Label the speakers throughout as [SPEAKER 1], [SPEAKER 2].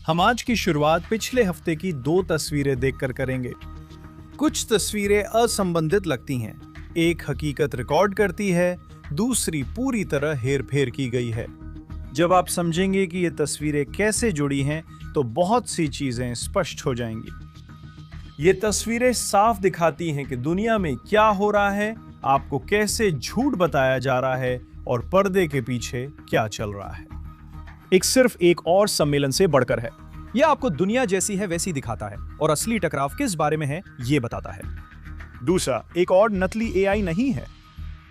[SPEAKER 1] हम आज की शुरुआत पिछले हफ्ते की 2 तस्वीरें देखकर करेंगे। कुछ तस्वीरें असंबंधित लगती हैं, एक हकीकत रिकॉर्ड करती है, दूसरी पूरी तरह हेरफेर की गई है। जब आप समझेंगे कि ये तस्वीरें कैसे जुड़ी हैं, तो बहुत सी चीजें स्पष्ट हो जाएंगी। ये तस्वीरें साफ दिखाती हैं कि दुनिया में क्या हो रहा है, आपको कैसे झूठ बताया जा रहा है और पर्दे के पीछे क्या चल रहा है।
[SPEAKER 2] सिर्फ एक और सम्मेलन से बढ़कर है। यह आपको दुनिया जैसी है वैसी दिखाता है और असली टकराव किस बारे में है ये बताता है। दूसरा, एक और नकली एआई नहीं है।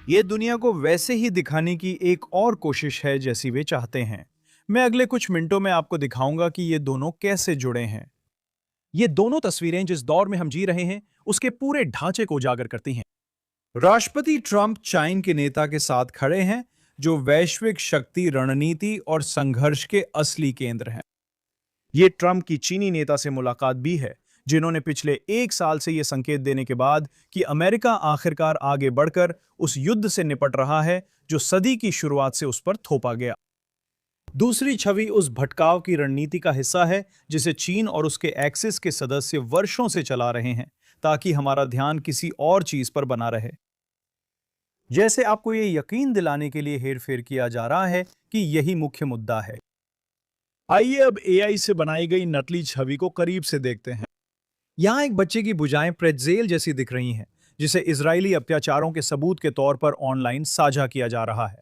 [SPEAKER 1] ये दुनिया को वैसे ही दिखाने की एक और कोशिश है जैसी वे चाहते हैं। मैं अगले कुछ मिनटों में आपको दिखाऊंगा कि ये दोनों कैसे जुड़े हैं।
[SPEAKER 2] ये दोनों तस्वीरें जिस दौर में हम जी रहे हैं उसके पूरे ढांचे को उजागर करती हैं।
[SPEAKER 1] राष्ट्रपति ट्रंप चाइन के नेता के साथ खड़े हैं, जो वैश्विक शक्ति, रणनीति और संघर्ष के असली केंद्र हैं।
[SPEAKER 2] ये ट्रंप की चीनी नेता से मुलाकात भी है, जिन्होंने पिछले 1 साल से यह संकेत देने के बाद कि अमेरिका आखिरकार आगे बढ़कर उस युद्ध से निपट रहा है जो सदी की शुरुआत से उस पर थोपा गया।
[SPEAKER 1] दूसरी छवि उस भटकाव की रणनीति का हिस्सा है जिसे चीन और उसके एक्सिस के सदस्य वर्षों से चला रहे हैं, ताकि हमारा ध्यान किसी और चीज पर बना रहे। जैसे आपको ये यकीन दिलाने के लिए हेरफेर किया जा रहा है कि यही मुख्य मुद्दा है।
[SPEAKER 2] आइए अब एआई से बनाई गई नकली छवि को करीब से देखते हैं।
[SPEAKER 1] यहां एक बच्चे की भुजाएं प्रेट्जेल जैसी दिख रही हैं, जिसे इजरायली अत्याचारों के सबूत के तौर पर ऑनलाइन साझा किया जा रहा है।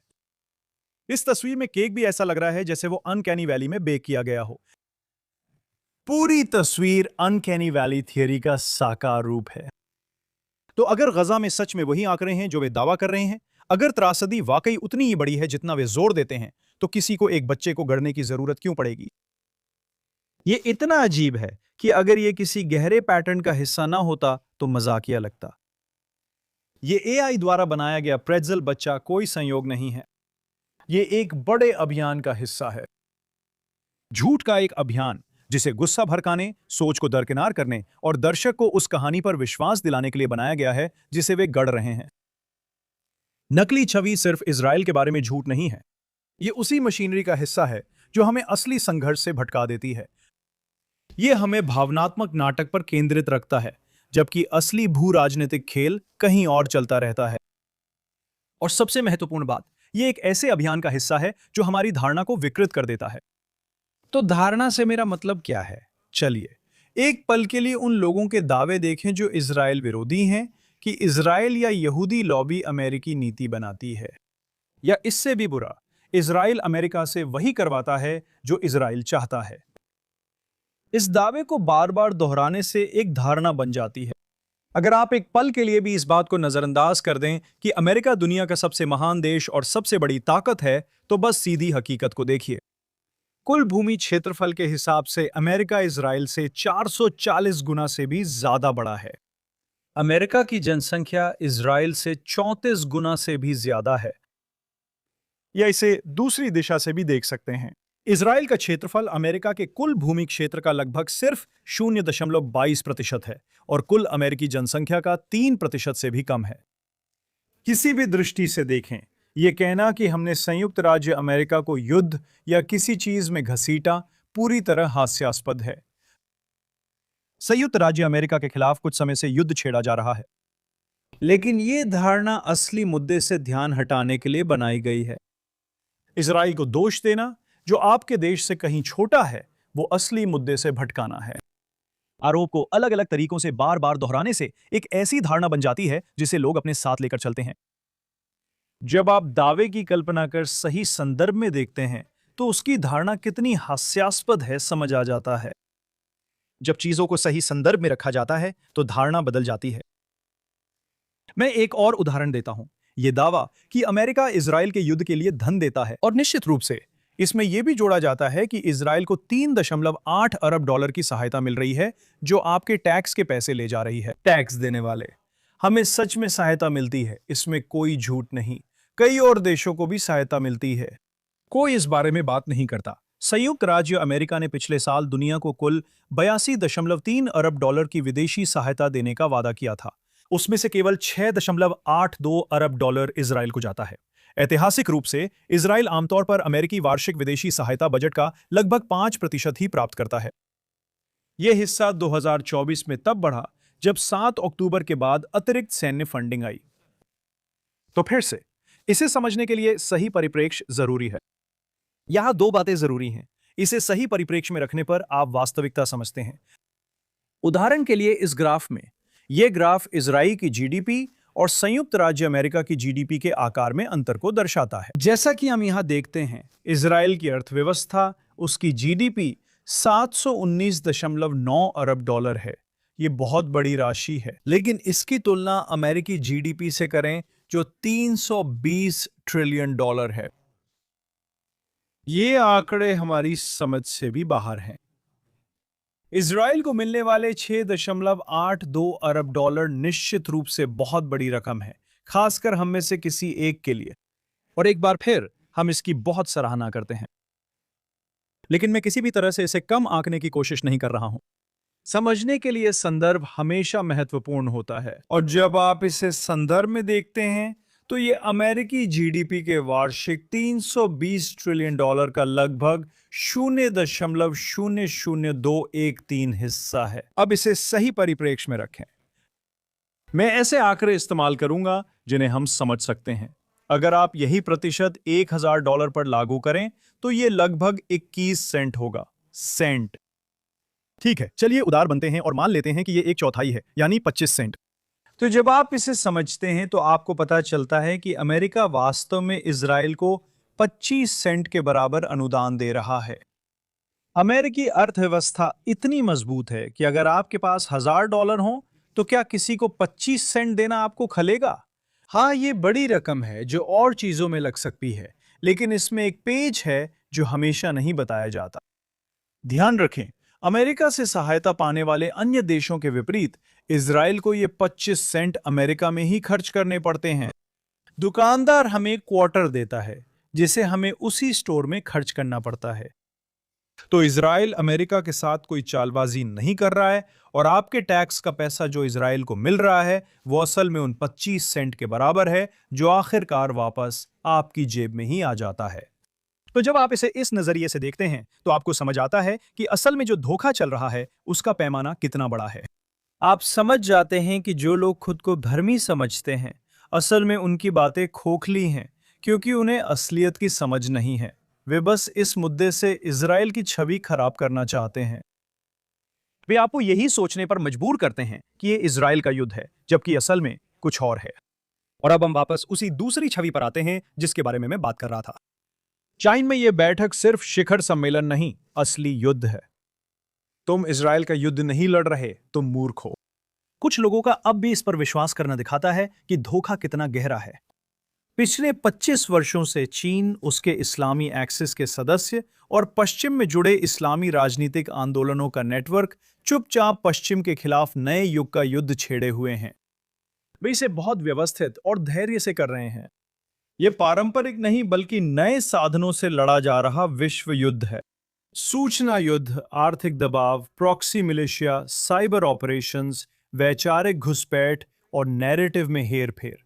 [SPEAKER 2] इस तस्वीर में केक भी ऐसा लग रहा है जैसे वो अनकैनी वैली में बेक किया गया हो।
[SPEAKER 1] पूरी तस्वीर अनकैनी वैली थियरी का साकार रूप है।
[SPEAKER 2] तो अगर गजा में सच में वही आंकड़े हैं जो वे दावा कर रहे हैं, अगर त्रासदी वाकई उतनी ही बड़ी है जितना वे जोर देते हैं, तो किसी को एक बच्चे को गढ़ने की जरूरत क्यों पड़ेगी?
[SPEAKER 1] ये इतना अजीब है कि अगर ये किसी गहरे पैटर्न का हिस्सा ना होता तो मजाकिया लगता। ये एआई द्वारा बनाया गया प्रेट्जेल बच्चा कोई संयोग नहीं है। ये एक बड़े अभियान का हिस्सा है।
[SPEAKER 2] झूठ का एक अभियान जिसे गुस्सा भड़काने, सोच को दरकिनार करने और दर्शक को उस कहानी पर विश्वास दिलाने के लिए बनाया गया है जिसे वे गढ़ रहे हैं। नकली छवि सिर्फ इजराइल के बारे में झूठ नहीं है। ये उसी मशीनरी का हिस्सा है जो हमें असली संघर्ष से भटका देती है।
[SPEAKER 1] ये हमें भावनात्मक नाटक पर केंद्रित रखता है, जबकि असली भू राजनीतिक खेल कहीं और चलता रहता है।
[SPEAKER 2] और सबसे महत्वपूर्ण बात, ये एक ऐसे अभियान का हिस्सा है जो हमारी धारणा को विकृत कर देता है।
[SPEAKER 1] तो धारणा से मेरा मतलब क्या है? चलिए एक पल के लिए उन लोगों के दावे देखें जो इजराइल विरोधी हैं कि इजराइल या यहूदी लॉबी अमेरिकी नीति बनाती है।
[SPEAKER 2] या इससे भी बुरा, इजराइल अमेरिका से वही करवाता है जो इजराइल चाहता है।
[SPEAKER 1] इस दावे को बार बार दोहराने से एक धारणा बन जाती है।
[SPEAKER 2] अगर आप एक पल के लिए भी इस बात को नजरअंदाज कर दें कि अमेरिका दुनिया का सबसे महान देश और सबसे बड़ी ताकत है, तो बस सीधी हकीकत को देखिए।
[SPEAKER 1] कुल भूमि क्षेत्रफल के हिसाब से अमेरिका इजराइल से 440 गुना से भी ज्यादा बड़ा है। अमेरिका की जनसंख्या इजराइल से 34 गुना से भी ज्यादा है।
[SPEAKER 2] या इसे दूसरी दिशा से भी देख सकते हैं। इजराइल का क्षेत्रफल अमेरिका के कुल भूमि क्षेत्र का लगभग सिर्फ 0.22% है और कुल अमेरिकी जनसंख्या का 3% से भी कम है।
[SPEAKER 1] किसी भी दृष्टि से देखें, यह कहना कि हमने संयुक्त राज्य अमेरिका को युद्ध या किसी चीज में घसीटा पूरी तरह हास्यास्पद है।
[SPEAKER 2] संयुक्त राज्य अमेरिका के खिलाफ कुछ समय से युद्ध छेड़ा जा रहा है,
[SPEAKER 1] लेकिन यह धारणा असली मुद्दे से ध्यान हटाने के लिए बनाई गई है।
[SPEAKER 2] इजराइल को दोष देना, जो आपके देश से कहीं छोटा है, वो असली मुद्दे से भटकाना है। आरोप को अलग अलग तरीकों से बार बार दोहराने से एक ऐसी धारणा बन जाती है जिसे लोग अपने साथ लेकर चलते हैं।
[SPEAKER 1] जब आप दावे की कल्पना कर सही संदर्भ में देखते हैं, तो उसकी धारणा कितनी हास्यास्पद है समझ आ जाता है।
[SPEAKER 2] जब चीजों को सही संदर्भ में रखा जाता है तो धारणा बदल जाती है। मैं एक और उदाहरण देता हूं। यह दावा कि अमेरिका इजराइल के युद्ध के लिए धन देता है, और निश्चित रूप से इसमें यह भी जोड़ा जाता है कि इजराइल को 3.8 अरब डॉलर की सहायता मिल रही है, जो आपके टैक्स के पैसे ले जा रही है।
[SPEAKER 1] टैक्स देने वाले, हमें सच में सहायता मिलती है, इसमें कोई झूठ नहीं। कई और देशों को भी सहायता मिलती है।
[SPEAKER 2] कोई इस बारे में बात नहीं करता। संयुक्त राज्य अमेरिका ने पिछले साल दुनिया को कुल 82.3 अरब डॉलर की विदेशी सहायता देने का वादा किया था। उसमें से केवल 6.82 अरब डॉलर इजराइल को जाता है। ऐतिहासिक रूप से इजराइल आमतौर पर अमेरिकी वार्षिक विदेशी सहायता बजट का लगभग 5% ही प्राप्त करता है। यह हिस्सा 2024 में तब बढ़ा जब 7 अक्टूबर के बाद अतिरिक्त सैन्य फंडिंग आई। तो फिर से इसे समझने के लिए सही परिप्रेक्ष्य जरूरी है। यहां दो बातें जरूरी हैं। इसे सही परिप्रेक्ष्य में रखने पर आप वास्तविकता समझते हैं। उदाहरण के लिए इस ग्राफ में यह ग्राफ इजराइल की जीडीपी और संयुक्त राज्य अमेरिका की जीडीपी के आकार में अंतर को दर्शाता है। जैसा कि हम यहां देखते हैं, इजराइल की अर्थव्यवस्था, उसकी जीडीपी 719.9 अरब डॉलर है। ये बहुत बड़ी राशि है, लेकिन इसकी तुलना अमेरिकी जीडीपी से करें जो 320 ट्रिलियन डॉलर है। ये आंकड़े हमारी समझ से भी बाहर हैं। इजराइल को मिलने वाले 6.82 अरब डॉलर निश्चित रूप से बहुत बड़ी रकम है, खासकर हम में से किसी एक के लिए। और एक बार फिर हम इसकी बहुत सराहना करते हैं, लेकिन मैं किसी भी तरह से इसे कम आंकने की कोशिश नहीं कर रहा हूं। समझने के लिए संदर्भ हमेशा महत्वपूर्ण होता है, और जब आप इसे संदर्भ में देखते हैं तो ये अमेरिकी जीडीपी के वार्षिक 320 ट्रिलियन डॉलर का लगभग 0.00213 हिस्सा है। अब इसे सही परिप्रेक्ष्य में रखें। मैं ऐसे आंकड़े इस्तेमाल करूंगा जिन्हें हम समझ सकते हैं। अगर आप यही प्रतिशत $1000 पर लागू करें तो यह लगभग 21 सेंट होगा। सेंट। ठीक है, चलिए उदार बनते हैं और मान लेते हैं कि यह 1/4 है, यानी 25 सेंट। तो जब आप इसे समझते हैं तो आपको पता चलता है कि अमेरिका वास्तव में इजराइल को 25 सेंट के बराबर अनुदान दे रहा है। अमेरिकी अर्थव्यवस्था इतनी मजबूत है कि अगर आपके पास $1000 हो तो क्या किसी को 25 सेंट देना आपको खलेगा? हाँ, ये बड़ी रकम है जो और चीजों में लग सकती है, लेकिन इसमें एक पेच है जो हमेशा नहीं बताया जाता। ध्यान रखें, अमेरिका से सहायता पाने वाले अन्य देशों के विपरीत इजराइल को ये 25 सेंट अमेरिका में ही खर्च करने पड़ते हैं। दुकानदार हमें क्वार्टर देता है जिसे हमें उसी स्टोर में खर्च करना पड़ता है। तो इजराइल अमेरिका के साथ कोई चालबाजी नहीं कर रहा है, और आपके टैक्स का पैसा जो इजराइल को मिल रहा है वो असल में उन 25 सेंट के बराबर है जो आखिरकार वापस आपकी जेब में ही आ जाता है। तो जब आप इसे इस नजरिए से देखते हैं तो आपको समझ आता है कि असल में जो धोखा चल रहा है उसका पैमाना कितना बड़ा है। आप समझ जाते हैं कि जो लोग खुद को धर्मी समझते हैं, असल में उनकी बातें खोखली हैं, क्योंकि उन्हें असलियत की समझ नहीं है। वे बस इस मुद्दे से इजराइल की छवि खराब करना चाहते हैं। वे आपको यही सोचने पर मजबूर करते हैं कि ये इजराइल का युद्ध है, जबकि असल में कुछ और है। और अब हम वापस उसी दूसरी छवि पर आते हैं जिसके बारे में मैं बात कर रहा था। चाइन में यह बैठक सिर्फ शिखर सम्मेलन नहीं, असली युद्ध है। तुम इजराइल का युद्ध नहीं लड़ रहे, तुम मूर्ख हो। कुछ लोगों का अब भी इस पर विश्वास करना दिखाता है कि धोखा कितना गहरा है। पिछले 25 वर्षों से चीन, उसके इस्लामी एक्सिस के सदस्य और पश्चिम में जुड़े इस्लामी राजनीतिक आंदोलनों का नेटवर्क चुपचाप पश्चिम के खिलाफ नए युग का युद्ध छेड़े हुए हैं। वे इसे बहुत व्यवस्थित और धैर्य से कर रहे हैं। यह पारंपरिक नहीं बल्कि नए साधनों से लड़ा जा रहा विश्व युद्ध है। सूचना युद्ध, आर्थिक दबाव, प्रॉक्सी मिलिशिया, साइबर ऑपरेशंस, वैचारिक घुसपैठ और नैरेटिव में हेरफेर।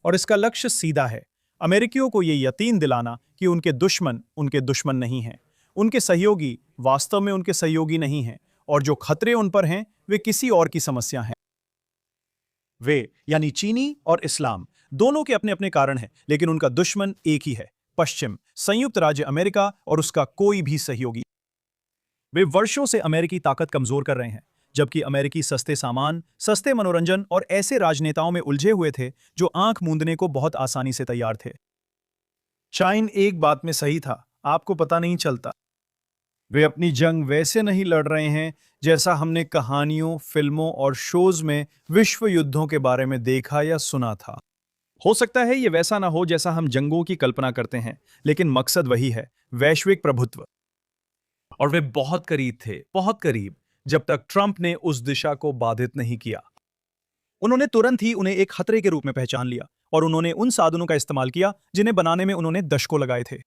[SPEAKER 2] और इसका लक्ष्य सीधा है, अमेरिकियों को यह यकीन दिलाना कि उनके दुश्मन नहीं हैं, उनके सहयोगी वास्तव में उनके सहयोगी नहीं हैं, और जो खतरे उन पर हैं वे किसी और की समस्या हैं। वे यानी चीनी और इस्लाम दोनों के अपने अपने कारण हैं, लेकिन उनका दुश्मन एक ही है, पश्चिम, संयुक्त राज्य अमेरिका और उसका कोई भी सहयोगी। वे वर्षों से अमेरिकी ताकत कमजोर कर रहे हैं, जबकि अमेरिकी सस्ते सामान, सस्ते मनोरंजन और ऐसे राजनेताओं में उलझे हुए थे जो आंख मूंदने को बहुत आसानी से तैयार थे। चाइन एक बात में सही था, आपको पता नहीं चलता। वे अपनी जंग वैसे नहीं लड़ रहे हैं जैसा हमने कहानियों, फिल्मों और शोज में विश्व युद्धों के बारे में देखा या सुना था। हो सकता है ये वैसा ना हो जैसा हम जंगों की कल्पना करते हैं, लेकिन मकसद वही है, वैश्विक प्रभुत्व। और वे बहुत करीब थे, बहुत करीब, जब तक ट्रंप ने उस दिशा को बाधित नहीं किया। उन्होंने तुरंत ही उन्हें एक खतरे के रूप में पहचान लिया और उन्होंने उन साधनों का इस्तेमाल किया जिन्हें बनाने में उन्होंने दशकों लगाए थे।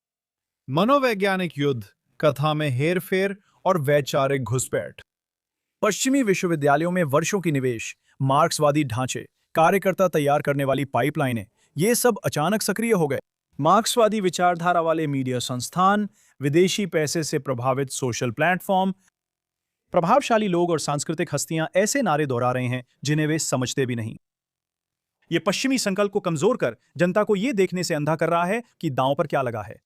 [SPEAKER 2] मनोवैज्ञानिक युद्ध, कथा में हेरफेर और वैचारिक घुसपैठ। पश्चिमी विश्वविद्यालयों में वर्षों की निवेश, मार्क्सवादी ढांचे, कार्यकर्ता तैयार करने वाली पाइपलाइनें,
[SPEAKER 1] ये सब अचानक सक्रिय हो गए। मार्क्सवादी विचारधारा वाले मीडिया संस्थान, विदेशी पैसे से प्रभावित सोशल प्लेटफॉर्म,
[SPEAKER 2] प्रभावशाली लोग और सांस्कृतिक हस्तियां ऐसे नारे दोहरा रहे हैं जिन्हें वे समझते भी नहीं। ये पश्चिमी संकल्प को कमजोर कर जनता को यह देखने से अंधा कर रहा है कि दांव पर क्या लगा है।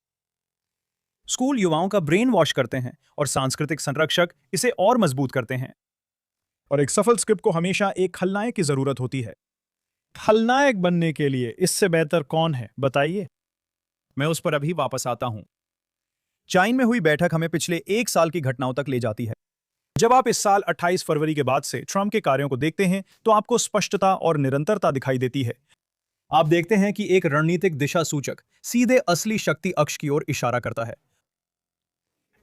[SPEAKER 2] स्कूल युवाओं का ब्रेन वॉश करते हैं और सांस्कृतिक संरक्षक इसे और मजबूत करते हैं। और एक सफल स्क्रिप्ट को हमेशा एक खलनायक की जरूरत होती है। खलनायक बनने के लिए इससे बेहतर कौन है, बताइए। मैं उस पर अभी वापस आता हूं। चाइन में हुई बैठक हमें पिछले 1 साल की घटनाओं तक ले जाती है। जब आप इस साल 28 फरवरी के बाद से ट्रंप के कार्यों को देखते हैं तो आपको स्पष्टता और निरंतरता दिखाई देती है। आप देखते हैं कि एक रणनीतिक दिशा सूचक सीधे असली शक्ति अक्ष की ओर इशारा करता है।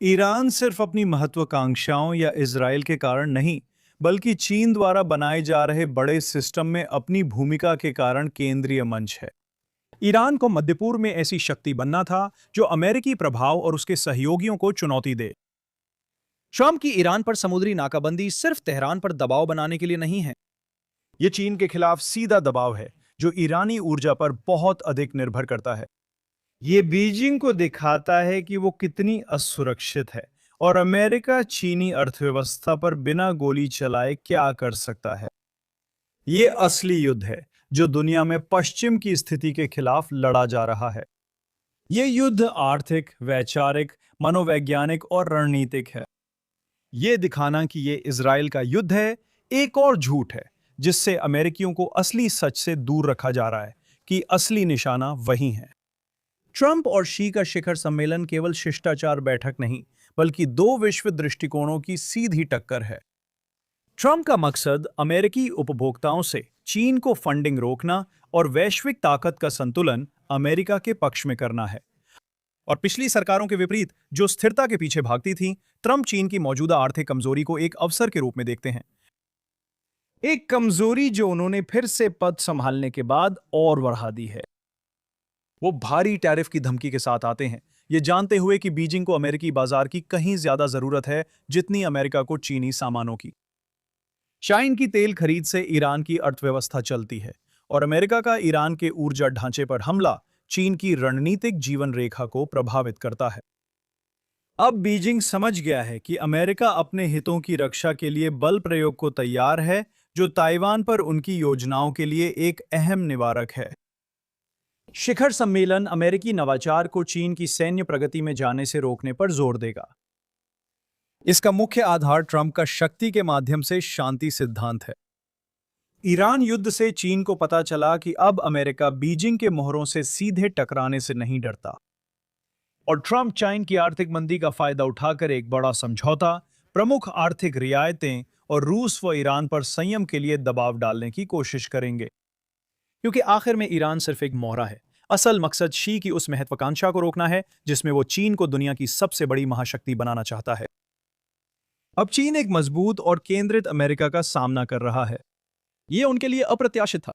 [SPEAKER 1] ईरान सिर्फ अपनी महत्वाकांक्षाओं या इजराइल के कारण नहीं, बल्कि चीन द्वारा बनाए जा रहे बड़े सिस्टम में अपनी भूमिका के कारण केंद्रीय मंच है।
[SPEAKER 2] ईरान को मध्य पूर्व में ऐसी शक्ति बनना था जो अमेरिकी प्रभाव और उसके सहयोगियों को चुनौती दे। ट्रंप की ईरान पर समुद्री नाकाबंदी सिर्फ तेहरान पर दबाव बनाने के लिए नहीं है। यह चीन के खिलाफ सीधा दबाव है जो ईरानी ऊर्जा पर बहुत अधिक निर्भर करता है।
[SPEAKER 1] ये बीजिंग को दिखाता है कि वो कितनी असुरक्षित है और अमेरिका चीनी अर्थव्यवस्था पर बिना गोली चलाए क्या कर सकता है। ये असली युद्ध है जो दुनिया में पश्चिम की स्थिति के खिलाफ लड़ा जा रहा है। ये युद्ध आर्थिक, वैचारिक, मनोवैज्ञानिक और रणनीतिक है।
[SPEAKER 2] ये दिखाना कि ये इजराइल का युद्ध है एक और झूठ है जिससे अमेरिकियों को असली सच से दूर रखा जा रहा है कि असली निशाना वही है।
[SPEAKER 1] ट्रंप और शी का शिखर सम्मेलन केवल शिष्टाचार बैठक नहीं, बल्कि 2 विश्व दृष्टिकोणों की सीधी टक्कर है। ट्रंप का मकसद अमेरिकी उपभोक्ताओं से चीन को फंडिंग रोकना और वैश्विक ताकत का संतुलन अमेरिका के पक्ष में करना है।
[SPEAKER 2] और पिछली सरकारों के विपरीत जो स्थिरता के पीछे भागती थी, ट्रंप चीन की मौजूदा आर्थिक कमजोरी को एक अवसर के रूप में देखते हैं।
[SPEAKER 1] एक कमजोरी जो उन्होंने फिर से पद संभालने के बाद और बढ़ा दी है।
[SPEAKER 2] वो भारी टैरिफ की धमकी के साथ आते हैं, ये जानते हुए कि बीजिंग को अमेरिकी बाजार की कहीं ज्यादा जरूरत है जितनी अमेरिका को चीनी सामानों की।
[SPEAKER 1] चाइन की तेल खरीद से ईरान की अर्थव्यवस्था चलती है और अमेरिका का ईरान के ऊर्जा ढांचे पर हमला चीन की रणनीतिक जीवन रेखा को प्रभावित करता है। अब बीजिंग समझ गया है कि अमेरिका अपने हितों की रक्षा के लिए बल प्रयोग को तैयार है, जो ताइवान पर उनकी योजनाओं के लिए एक अहम निवारक है। शिखर सम्मेलन अमेरिकी नवाचार को चीन की सैन्य प्रगति में जाने से रोकने पर जोर देगा। इसका मुख्य आधार ट्रंप का शक्ति के माध्यम से शांति सिद्धांत है। ईरान युद्ध से चीन को पता चला कि अब अमेरिका बीजिंग के मोहरों से सीधे टकराने से नहीं डरता और ट्रंप चाइन की आर्थिक मंदी का फायदा उठाकर एक बड़ा समझौता, प्रमुख आर्थिक रियायतें और रूस व ईरान पर संयम के लिए दबाव डालने की कोशिश करेंगे।
[SPEAKER 2] क्योंकि आखिर में ईरान सिर्फ एक मोहरा है। असल मकसद शी की उस महत्वाकांक्षा को रोकना है जिसमें वो चीन को दुनिया की सबसे बड़ी महाशक्ति बनाना चाहता है।
[SPEAKER 1] अब चीन एक मजबूत और केंद्रित अमेरिका का सामना कर रहा है।
[SPEAKER 2] ये उनके लिए अप्रत्याशित था।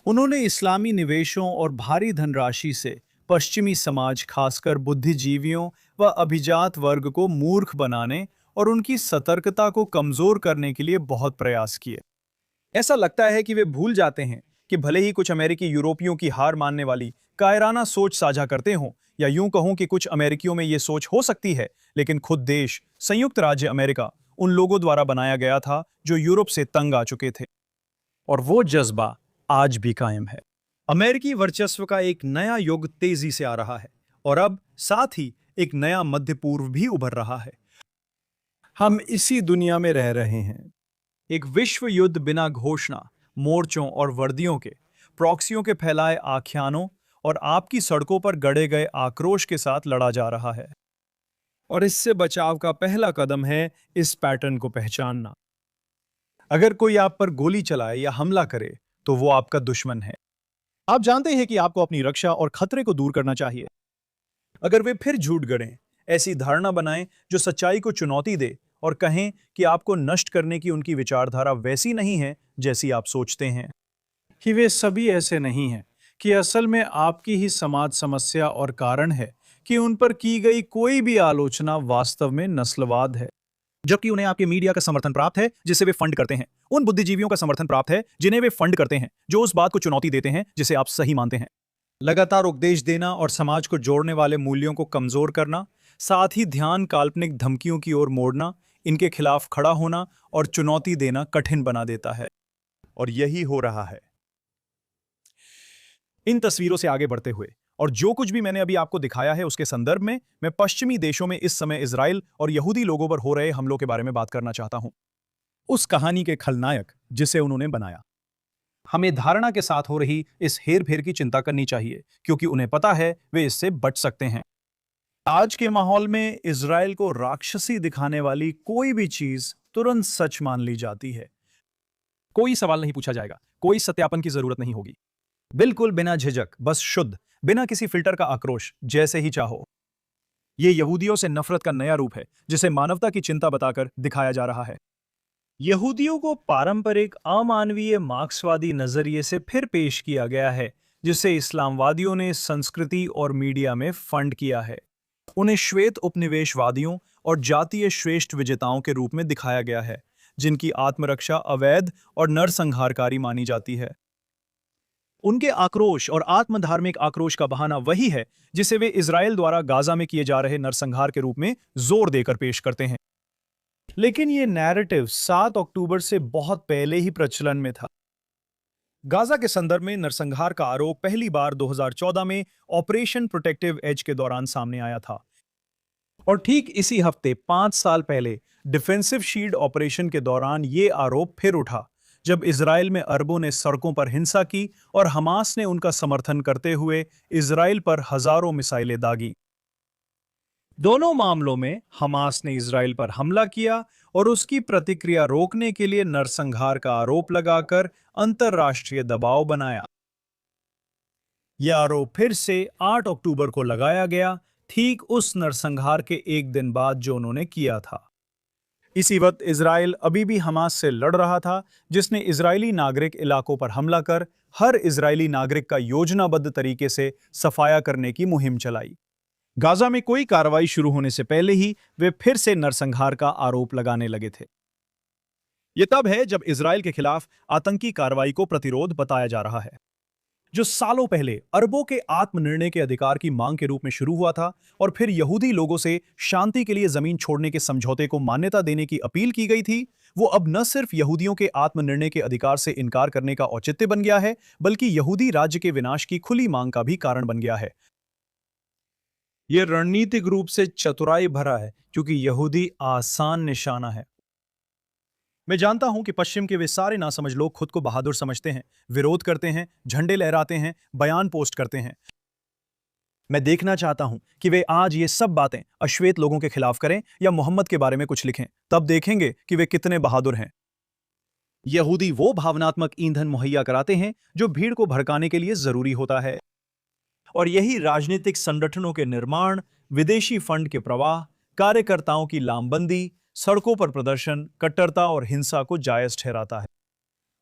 [SPEAKER 1] उन्होंने इस्लामी निवेशों और भारी धनराशि से पश्चिमी समाज, खासकर बुद्धिजीवियों व अभिजात वर्ग को मूर्ख बनाने और उनकी सतर्कता को कमजोर करने के लिए बहुत प्रयास किए।
[SPEAKER 2] ऐसा लगता है कि वे भूल जाते हैं कि भले ही कुछ अमेरिकी यूरोपियों की हार मानने वाली कायराना सोच साझा करते हों, या यूं कहूं कि कुछ अमेरिकियों में यह सोच हो सकती है, लेकिन खुद देश संयुक्त राज्य अमेरिका उन लोगों द्वारा बनाया गया था जो यूरोप से तंग आ चुके थे।
[SPEAKER 1] और वो जज्बा आज भी कायम है।
[SPEAKER 2] अमेरिकी वर्चस्व का एक नया युग तेजी से आ रहा है और अब साथ ही एक नया मध्य पूर्व भी उभर रहा है।
[SPEAKER 1] हम इसी दुनिया में रह रहे हैं।
[SPEAKER 2] एक विश्व युद्ध बिना घोषणा, मोर्चों और वर्दियों के, प्रॉक्सियों के फैलाए आख्यानों और आपकी सड़कों पर गड़े गए आक्रोश के साथ लड़ा जा रहा है।
[SPEAKER 1] और इससे बचाव का पहला कदम है इस पैटर्न को पहचानना। अगर कोई आप पर गोली चलाए या हमला करे तो वो आपका दुश्मन है।
[SPEAKER 2] आप जानते हैं कि आपको अपनी रक्षा और खतरे को दूर करना चाहिए।
[SPEAKER 1] अगर वे फिर झूठ गढ़ें, ऐसी धारणा बनाएं जो सच्चाई को चुनौती दे और कहें कि आपको नष्ट करने की उनकी विचारधारा वैसी नहीं है जैसी आप सोचते हैं, कि वे सभी ऐसे नहीं हैं, कि असल में आपकी ही समाज समस्या और कारण है कि उन पर की गई कोई भी आलोचना वास्तव में नस्लवाद है।
[SPEAKER 2] जबकि उन्हें आपके मीडिया का समर्थन प्राप्त है जिसे वे फंड करते हैं। उन बुद्धिजीवियों का समर्थन प्राप्त है जिन्हें वे फंड करते हैं, जो उस बात को चुनौती देते हैं जिसे आप सही मानते हैं। लगातार उपदेश देना और समाज को जोड़ने वाले मूल्यों को कमजोर करना, साथ ही ध्यान काल्पनिक धमकियों की ओर मोड़ना, इनके खिलाफ खड़ा होना और चुनौती देना कठिन बना देता है। और यही हो रहा है। इन तस्वीरों से आगे बढ़ते हुए और जो कुछ भी मैंने अभी आपको दिखाया है उसके संदर्भ में मैं पश्चिमी देशों में इस समय इजराइल और यहूदी लोगों पर हो रहे हमलों के बारे में बात करना चाहता हूं। उस कहानी के खलनायक जिसे उन्होंने बनाया। हमें धारणा के साथ हो रही इस हेरफेर की चिंता करनी चाहिए क्योंकि उन्हें पता है वे इससे बच सकते हैं। आज के माहौल में इजराइल को राक्षसी दिखाने वाली कोई भी चीज तुरंत सच मान ली जाती है। कोई सवाल नहीं पूछा जाएगा, कोई सत्यापन की जरूरत नहीं होगी। बिल्कुल बिना झिझक, बस शुद्ध, बिना किसी फिल्टर का आक्रोश, जैसे ही चाहो। ये यहूदियों से नफरत का नया रूप है जिसे मानवता की चिंता बताकर दिखाया जा रहा है। यहूदियों को पारंपरिक अमानवीय मार्क्सवादी नजरिए से फिर पेश किया गया है जिसे इस्लामवादियों ने संस्कृति और मीडिया में फंड किया है। उन्हें श्वेत उपनिवेशवादियों और जातीय श्रेष्ठ विजेताओं के रूप में दिखाया गया है जिनकी आत्मरक्षा अवैध और नरसंहारकारी मानी जाती है। उनके आक्रोश और आत्मधार्मिक आक्रोश का बहाना वही है जिसे वे इजराइल द्वारा गाजा में किए जा रहे नरसंहार के रूप में जोर देकर पेश करते हैं। लेकिन यह नैरेटिव 7 अक्टूबर से बहुत पहले ही प्रचलन में था। गाजा के संदर्भ में नरसंहार का आरोप पहली बार 2014 में ऑपरेशन प्रोटेक्टिव एज के दौरान सामने आया था। और ठीक इसी हफ्ते 5 साल पहले डिफेंसिव शील्ड ऑपरेशन के दौरान यह आरोप फिर उठा जब इजराइल में अरबों ने सड़कों पर हिंसा की और हमास ने उनका समर्थन करते हुए इजराइल पर हजारों मिसाइलें दागी। दोनों मामलों में हमास ने इजराइल पर हमला किया और उसकी प्रतिक्रिया रोकने के लिए नरसंहार का आरोप लगाकर अंतर्राष्ट्रीय दबाव बनाया। यह आरोप फिर से 8 अक्टूबर को लगाया गया, ठीक उस नरसंहार के एक दिन बाद जो उन्होंने किया था। इसी वक्त इजराइल अभी भी हमास से लड़ रहा था जिसने इजरायली नागरिक इलाकों पर हमला कर हर इजरायली नागरिक का योजनाबद्ध तरीके से सफाया करने की मुहिम चलाई। गाजा में कोई कार्रवाई शुरू होने से पहले ही वे फिर से नरसंहार का आरोप लगाने लगे थे। यह तब है जब इजराइल के खिलाफ आतंकी कार्रवाई को प्रतिरोध बताया जा रहा है, जो सालों पहले अरबों के आत्मनिर्णय के अधिकार की मांग के रूप में शुरू हुआ था और फिर यहूदी लोगों से शांति के लिए जमीन छोड़ने के समझौते को मान्यता देने की अपील की गई थी। वो अब न सिर्फ यहूदियों के आत्मनिर्णय के अधिकार से इनकार करने का औचित्य बन गया है, बल्कि यहूदी राज्य के विनाश की खुली मांग का भी कारण बन गया है। यह रणनीतिक रूप से चतुराई भरा है क्योंकि यहूदी आसान निशाना है। मैं जानता हूं कि पश्चिम के वे सारे नासमझ लोग खुद को बहादुर समझते हैं, विरोध करते हैं, झंडे लहराते हैं, बयान पोस्ट करते हैं। मैं देखना चाहता हूं कि वे आज ये सब बातें अश्वेत लोगों के खिलाफ करें या मोहम्मद के बारे में कुछ लिखें, तब देखेंगे कि वे कितने बहादुर हैं। यहूदी वो भावनात्मक ईंधन मुहैया कराते हैं जो भीड़ को भड़काने के लिए जरूरी होता है। और यही राजनीतिक संगठनों के निर्माण, विदेशी फंड के प्रवाह, कार्यकर्ताओं की लामबंदी, सड़कों पर प्रदर्शन, कट्टरता और हिंसा को जायज ठहराता है।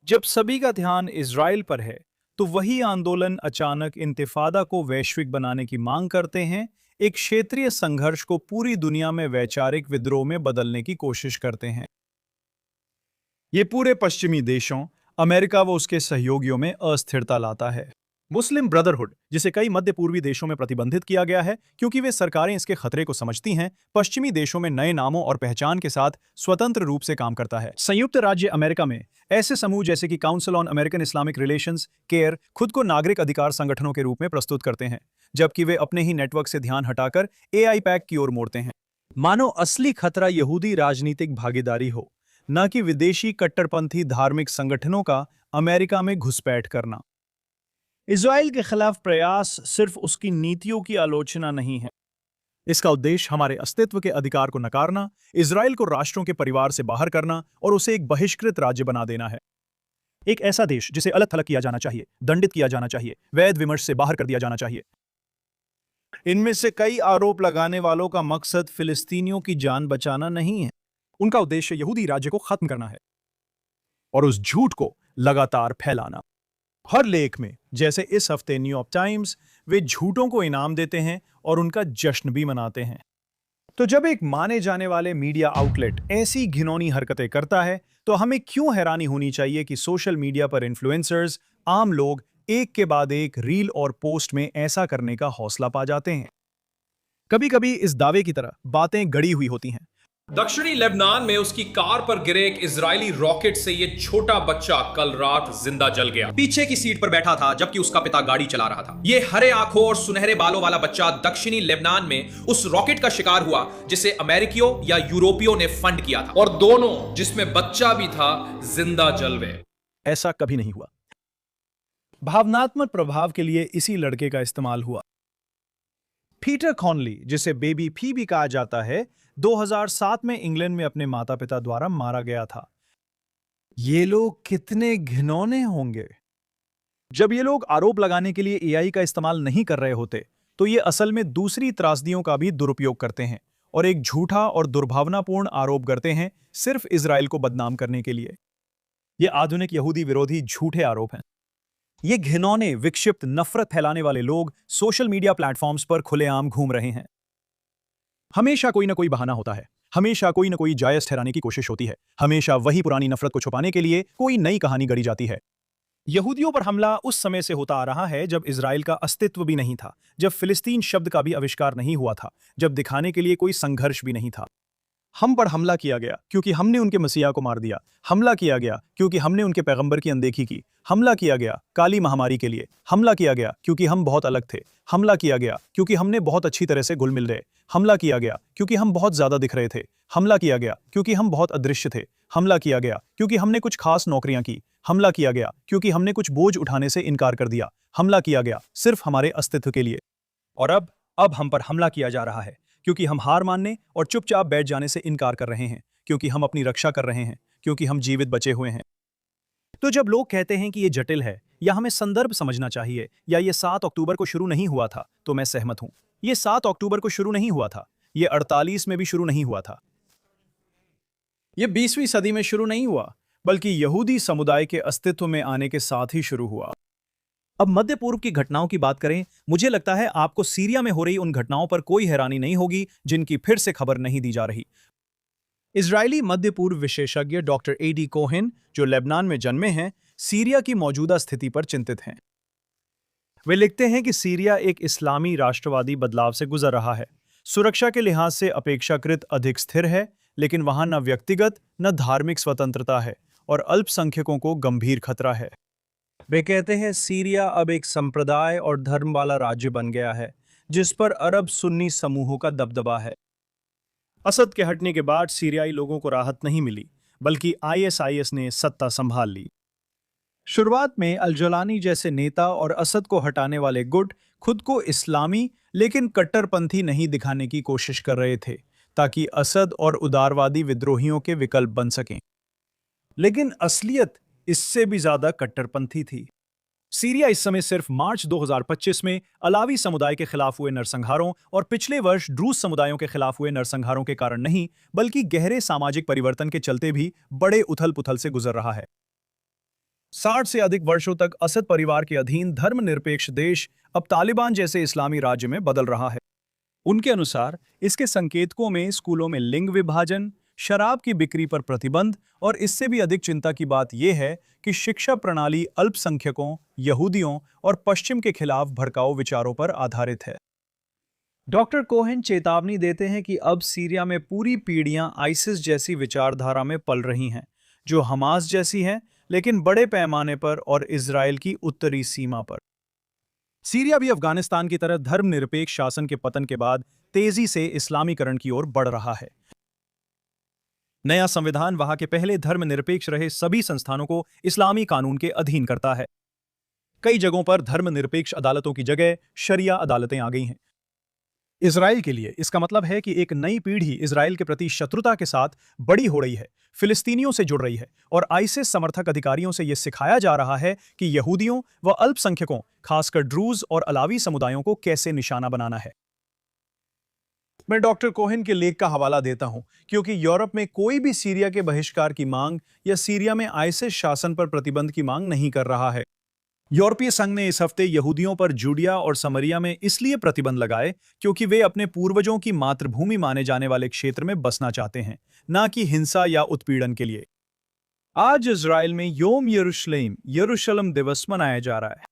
[SPEAKER 2] जब सभी का ध्यान इजराइल पर है तो वही आंदोलन अचानक इंतिफादा को वैश्विक बनाने की मांग करते हैं, एक क्षेत्रीय संघर्ष को पूरी दुनिया में वैचारिक विद्रोह में बदलने की कोशिश करते हैं। ये पूरे पश्चिमी देशों, अमेरिका व उसके सहयोगियों में अस्थिरता लाता है। मुस्लिम ब्रदरहुड, जिसे कई मध्य पूर्वी देशों में प्रतिबंधित किया गया है क्योंकि वे सरकारें इसके खतरे को समझती हैं, पश्चिमी देशों में नए नामों और पहचान के साथ स्वतंत्र रूप से काम करता है। संयुक्त राज्य अमेरिका में ऐसे समूह जैसे कि council on American Islamic relations, care, खुद को नागरिक अधिकार संगठनों के रूप में प्रस्तुत करते हैं, जबकि वे अपने ही नेटवर्क से ध्यान हटाकर AIPAC की ओर मोड़ते हैं। मानो असली खतरा यहूदी राजनीतिक भागीदारी हो, न कि विदेशी कट्टरपंथी धार्मिक संगठनों का अमेरिका में घुसपैठ करना। इजराइल के खिलाफ प्रयास सिर्फ उसकी नीतियों की आलोचना नहीं है। इसका उद्देश्य हमारे अस्तित्व के अधिकार को नकारना, इजराइल को राष्ट्रों के परिवार से बाहर करना और उसे एक बहिष्कृत राज्य बना देना है। एक ऐसा देश जिसे अलग थलग किया जाना चाहिए, दंडित किया जाना चाहिए, वैध विमर्श से बाहर कर दिया जाना चाहिए। इनमें से कई आरोप लगाने वालों का मकसद फिलिस्तीनियों की जान बचाना नहीं है। उनका उद्देश्य यहूदी राज्य को खत्म करना है और उस झूठ को लगातार फैलाना। हर लेख में, जैसे इस हफ्ते न्यूयॉर्क टाइम्स, वे झूठों को इनाम देते हैं और उनका जश्न भी मनाते हैं।
[SPEAKER 1] तो जब एक माने जाने वाले मीडिया आउटलेट ऐसी घिनौनी हरकतें करता है, तो हमें क्यों हैरानी होनी चाहिए कि सोशल मीडिया पर इन्फ्लुएंसर्स, आम लोग एक के बाद एक रील और पोस्ट में ऐसा करने का हौसला पा जाते हैं।
[SPEAKER 2] कभी कभी इस दावे की तरह बातें गढ़ी हुई होती हैं।
[SPEAKER 3] दक्षिणी लेबनान में उसकी कार पर गिरे एक इजरायली रॉकेट से ये छोटा बच्चा कल रात जिंदा जल गया। पीछे की सीट पर बैठा था जबकि उसका पिता गाड़ी चला रहा था। ये हरे आंखों और सुनहरे बालों वाला बच्चा दक्षिणी लेबनान में उस रॉकेट का शिकार हुआ जिसे अमेरिकियों या यूरोपियों ने फंड किया था, और दोनों, जिसमें बच्चा भी था, जिंदा जल गए।
[SPEAKER 2] ऐसा कभी नहीं हुआ। भावनात्मक प्रभाव के लिए इसी लड़के का इस्तेमाल हुआ। पीटर कॉनली, जिसे बेबी फी भी कहा जाता है, 2007 में इंग्लैंड में अपने माता पिता द्वारा मारा गया था। ये लोग कितने घिनौने होंगे। जब ये लोग आरोप लगाने के लिए एआई का इस्तेमाल नहीं कर रहे होते, तो ये असल में दूसरी त्रासदियों का भी दुरुपयोग करते हैं और एक झूठा और दुर्भावनापूर्ण आरोप करते हैं सिर्फ इजराइल को बदनाम करने के लिए। ये आधुनिक यहूदी विरोधी झूठे आरोप हैं। ये घिनौने, विक्षिप्त, नफरत फैलाने वाले लोग सोशल मीडिया प्लेटफॉर्म्स पर खुलेआम घूम रहे हैं। हमेशा कोई ना कोई बहाना होता है, हमेशा कोई ना कोई जायज ठहराने की कोशिश होती है, हमेशा वही पुरानी नफरत को छुपाने के लिए कोई नई कहानी गढ़ी जाती है। यहूदियों पर हमला उस समय से होता आ रहा है जब इजराइल का अस्तित्व भी नहीं था, जब फिलिस्तीन शब्द का भी आविष्कार नहीं हुआ था, जब दिखाने के लिए कोई संघर्ष भी नहीं था। हम पर हमला किया गया क्योंकि हमने उनके मसीहा को मार दिया। हमला किया गया क्योंकि हमने उनके पैगंबर की अनदेखी की। हमला किया गया काली महामारी के लिए। हमला किया गया क्योंकि हम बहुत अलग थे। हमला किया गया क्योंकि हमने बहुत अच्छी तरह से घुल मिल रहे। हमला किया गया क्योंकि हम बहुत ज्यादा दिख रहे थे। हमला किया गया क्योंकि हम बहुत अदृश्य थे। हमला किया गया क्योंकि हमने कुछ खास नौकरियां की। हमला किया गया क्योंकि हमने कुछ बोझ उठाने से इनकार कर दिया। हमला किया गया सिर्फ हमारे अस्तित्व के लिए। और अब हम पर हमला किया जा रहा है क्योंकि हम हार मानने और चुपचाप बैठ जाने से इनकार कर रहे हैं, क्योंकि हम अपनी रक्षा कर रहे हैं, क्योंकि हम जीवित बचे हुए हैं। तो जब लोग कहते हैं कि ये जटिल है या हमें संदर्भ समझना चाहिए या ये 7 अक्टूबर को शुरू नहीं हुआ था, तो मैं सहमत हूं। ये 7 अक्टूबर को शुरू नहीं हुआ था, ये 48 में भी शुरू नहीं हुआ था, ये 20वीं सदी में शुरू नहीं हुआ, बल्कि यहूदी समुदाय के अस्तित्व में आने के साथ ही शुरू हुआ। अब मध्य पूर्व की घटनाओं की बात करें, मुझे लगता है आपको सीरिया में हो रही उन घटनाओं पर कोई हैरानी नहीं होगी जिनकी फिर से खबर नहीं दी जा रही। इजरायली मध्य पूर्व विशेषज्ञ डॉक्टर एडी कोहेन, जो लेबनान में जन्मे हैं, सीरिया की मौजूदा स्थिति पर चिंतित हैं। वे लिखते हैं कि सीरिया एक इस्लामी राष्ट्रवादी बदलाव से गुजर रहा है। सुरक्षा के लिहाज से अपेक्षाकृत अधिक स्थिर है, लेकिन वहां न व्यक्तिगत न धार्मिक स्वतंत्रता है और अल्पसंख्यकों को गंभीर खतरा है। वे कहते हैं सीरिया अब एक संप्रदाय और धर्म वाला राज्य बन गया है जिस पर अरब सुन्नी समूहों का दबदबा है। असद के हटने के बाद सीरियाई लोगों को राहत नहीं मिली, बल्कि आईएसआईएस ने सत्ता संभाल ली। शुरुआत में अल-जलानी जैसे नेता और असद को हटाने वाले गुट खुद को इस्लामी लेकिन कट्टरपंथी नहीं दिखाने की कोशिश कर रहे थे, ताकि असद और उदारवादी विद्रोहियों के विकल्प बन सकें। लेकिन असलियत इससे भी ज्यादा कट्टरपंथी थी। सीरिया इस समय सिर्फ मार्च 2025 में अलावी समुदाय के खिलाफ हुए नरसंहारों और पिछले वर्ष ड्रूज समुदायों के खिलाफ हुए नरसंहारों के कारण नहीं, बल्कि गहरे सामाजिक परिवर्तन के चलते भी बड़े उथल-पुथल से गुजर रहा है। 60 से अधिक वर्षों तक असद परिवार के अधीन धर्मनिरपेक्ष देश अब तालिबान जैसे इस्लामी राज्य में बदल रहा है। उनके अनुसार इसके संकेतकों में स्कूलों में लिंग विभाजन, शराब की बिक्री पर प्रतिबंध और इससे भी अधिक चिंता की बात यह है कि शिक्षा प्रणाली अल्पसंख्यकों, यहूदियों और पश्चिम के खिलाफ भड़काऊ विचारों पर आधारित है। डॉक्टर कोहेन चेतावनी देते हैं कि अब सीरिया में पूरी पीढ़ियां आइसिस जैसी विचारधारा में पल रही हैं, जो हमास जैसी है, लेकिन बड़े पैमाने पर और इजराइल की उत्तरी सीमा पर। सीरिया भी अफगानिस्तान की तरह धर्मनिरपेक्ष शासन के पतन के बाद तेजी से इस्लामीकरण की ओर बढ़ रहा है। नया संविधान वहां के पहले धर्मनिरपेक्ष रहे सभी संस्थानों को इस्लामी कानून के अधीन करता है। कई जगहों पर धर्मनिरपेक्ष अदालतों की जगह शरिया अदालतें आ गई हैं। इजराइल के लिए इसका मतलब है कि एक नई पीढ़ी इजराइल के प्रति शत्रुता के साथ बड़ी हो रही है, फिलिस्तीनियों से जुड़ रही है और आइसिस समर्थक अधिकारियों से यह सिखाया जा रहा है कि यहूदियों व अल्पसंख्यकों, खासकर ड्रूज और अलावी समुदायों को कैसे निशाना बनाना है। मैं डॉक्टर कोहेन के लेख का हवाला देता हूं, क्योंकि यूरोप में कोई भी सीरिया के बहिष्कार की मांग या सीरिया में आइसिस शासन पर प्रतिबंध की मांग नहीं कर रहा है। यूरोपीय संघ ने इस हफ्ते यहूदियों पर जूडिया और समरिया में इसलिए प्रतिबंध लगाए क्योंकि वे अपने पूर्वजों की मातृभूमि माने जाने वाले क्षेत्र में बसना चाहते हैं, ना कि हिंसा या उत्पीड़न के लिए। आज इज़राइल में योम यरूशलेम यरूशलेम दिवस मनाया जा रहा है।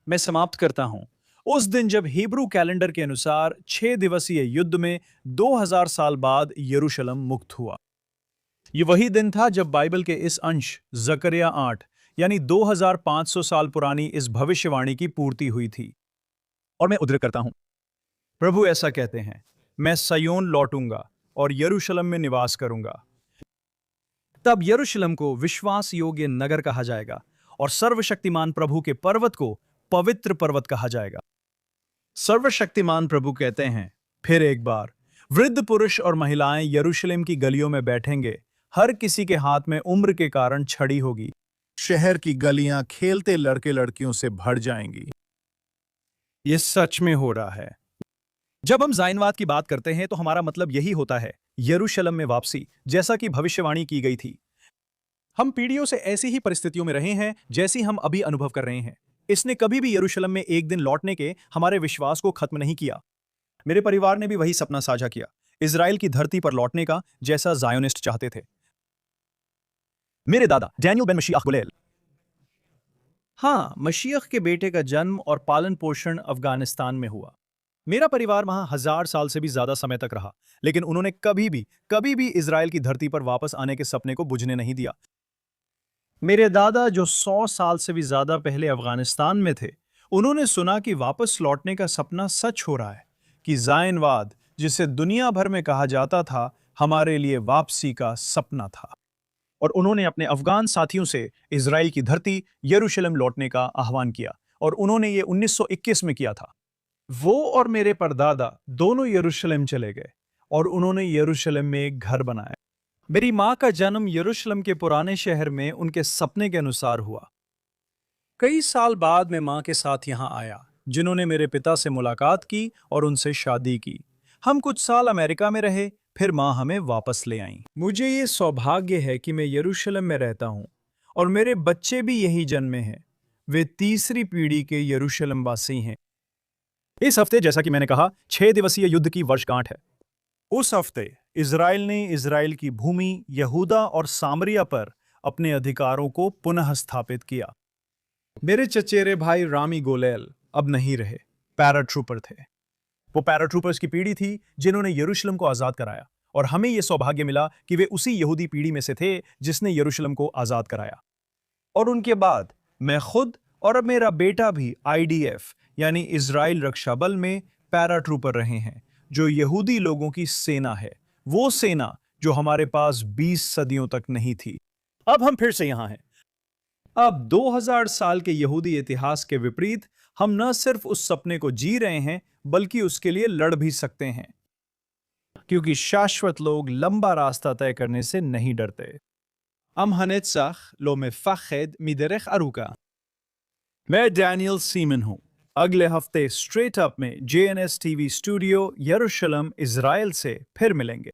[SPEAKER 2] मैं समाप्त करता हूं उस दिन जब हिब्रू कैलेंडर के अनुसार 6 दिवसीय युद्ध में 2000 साल बाद यरूशलेम मुक्त हुआ। ये वही दिन था जब बाइबल के इस अंश जकरिया 8 यानी 2500 साल पुरानी इस भविष्यवाणी की पूर्ति हुई थी। और मैं उद्धृत करता हूं, प्रभु ऐसा कहते हैं, मैं सयोन लौटूंगा और यरूशलेम में निवास करूंगा। तब यरूशलेम को विश्वास योग्य नगर कहा जाएगा और सर्वशक्तिमान प्रभु के पर्वत को पवित्र पर्वत कहा जाएगा। सर्वशक्तिमान प्रभु कहते हैं, फिर एक बार वृद्ध पुरुष और महिलाएं यरूशलेम की गलियों में बैठेंगे, हर किसी के हाथ में उम्र के कारण छड़ी होगी।
[SPEAKER 1] शहर की गलियां खेलते लड़के लड़कियों से भर जाएंगी।
[SPEAKER 2] ये सच में हो रहा है। जब हम ज़ायनवाद की बात करते हैं तो हमारा मतलब यही होता है, यरूशलेम में वापसी, जैसा कि भविष्यवाणी की गई थी। हम पीढ़ियों से ऐसी ही परिस्थितियों में रहे हैं जैसी हम अभी अनुभव कर रहे हैं। इसने कभी भी यरूशलेम में एक दिन लौटने के हमारे विश्वास को खत्म नहीं किया। मेरे परिवार ने भी वही सपना साझा किया, इज़राइल की धरती पर लौटने का, जैसा ज़ायोनिस्ट चाहते थे। मेरे दादा डैनियल बेन मशीह गुलेल। हाँ, मशीह के बेटे का जन्म और पालन पोषण अफगानिस्तान में हुआ। मेरा परिवार वहां 1000 साल से भी ज्यादा समय तक रहा, लेकिन उन्होंने कभी भी इज़राइल की धरती पर वापस आने के सपने को बुझने नहीं दिया। मेरे दादा, जो 100 साल से भी ज्यादा पहले अफगानिस्तान में थे, उन्होंने सुना कि वापस लौटने का सपना सच हो रहा है, कि ज़ायनवाद, जिसे दुनिया भर में कहा जाता था, हमारे लिए वापसी का सपना था। और उन्होंने अपने अफगान साथियों से इज़राइल की धरती यरूशलेम लौटने का आह्वान किया, और उन्होंने ये 1921 में किया था। वो और मेरे परदादा दोनों यरूशलेम चले गए और उन्होंने यरूशलेम में एक घर बनाया। मेरी माँ का जन्म यरूशलेम के पुराने शहर में उनके सपने के अनुसार हुआ। कई साल बाद मैं माँ के साथ यहाँ आया, जिन्होंने मेरे पिता से मुलाकात की और उनसे शादी की। हम कुछ साल अमेरिका में रहे, फिर माँ हमें वापस ले आईं। मुझे ये सौभाग्य है कि मैं यरूशलेम में रहता हूँ और मेरे बच्चे भी यही जन्मे हैं। वे तीसरी पीढ़ी के यरूशलेम वासी हैं। इस हफ्ते, जैसा कि मैंने कहा, 6 दिवसीय युद्ध की वर्षगांठ है। उस हफ्ते इज़राइल ने इज़राइल की भूमि यहूदा और सामरिया पर अपने अधिकारों को पुनः स्थापित किया। मेरे चचेरे भाई रामी गोलेल अब नहीं रहे, पैराट्रूपर थे। वो पैराट्रूपर्स की पीढ़ी थी जिन्होंने यरूशलेम को आज़ाद कराया, और हमें यह सौभाग्य मिला कि वे उसी यहूदी पीढ़ी में से थे जिसने यरूशलेम को आज़ाद कराया। और उनके बाद मैं खुद और अब मेरा बेटा भी IDF यानी इज़राइल रक्षा बल में पैराट्रूपर रहे हैं, जो यहूदी लोगों की सेना है, वो सेना जो हमारे पास 20 सदियों तक नहीं थी। अब हम फिर से यहां हैं। अब 2000 साल के यहूदी इतिहास के विपरीत हम न सिर्फ उस सपने को जी रहे हैं, बल्कि उसके लिए लड़ भी सकते हैं, क्योंकि शाश्वत लोग लंबा रास्ता तय करने से नहीं डरते। Am Hanetzach lo mefached miderech aruka। मैं डैनियल सीमन हूं। अगले हफ्ते स्ट्रेट अप में JNS TV स्टूडियो यरूशलेम इज़राइल से फिर मिलेंगे।